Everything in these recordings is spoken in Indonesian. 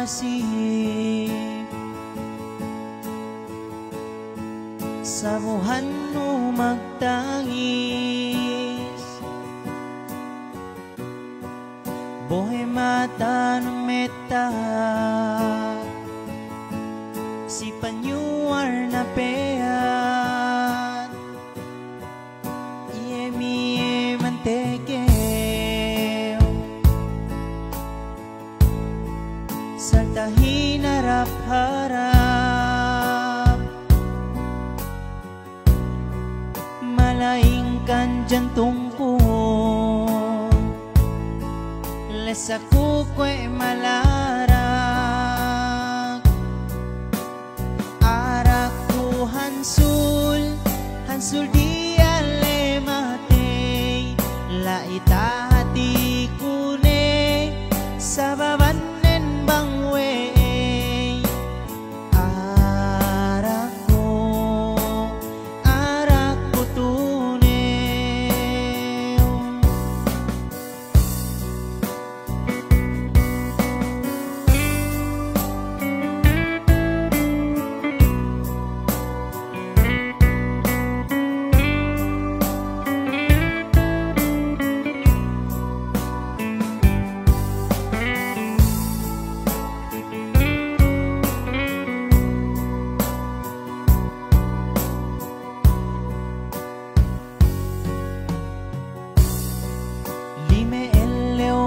kasih sa buhan mo magtangis. Buhay mata ng meta si panyuar na peat iemi manteke serta hinarap-harap malaingkan jantung ko les aku ko'y malarak arak ko hansul di ale matay laita hati ko ne sa babanen bangwe arak ko tunay.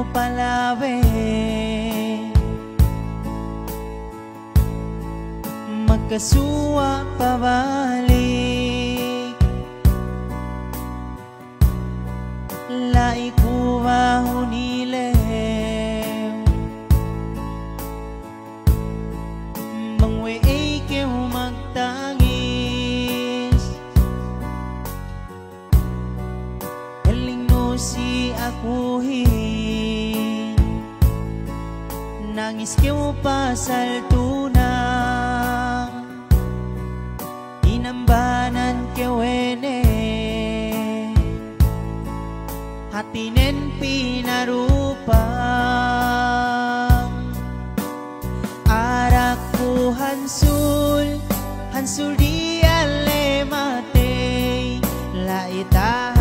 Palawe magkasuwa pabalik lai ko mahunilew mangwe ay kayo magtangis heling no si akuhin nangis kayo pasal tunang inambanan kayo ene hatinen pinarupang arak ko hansul di ale matay laita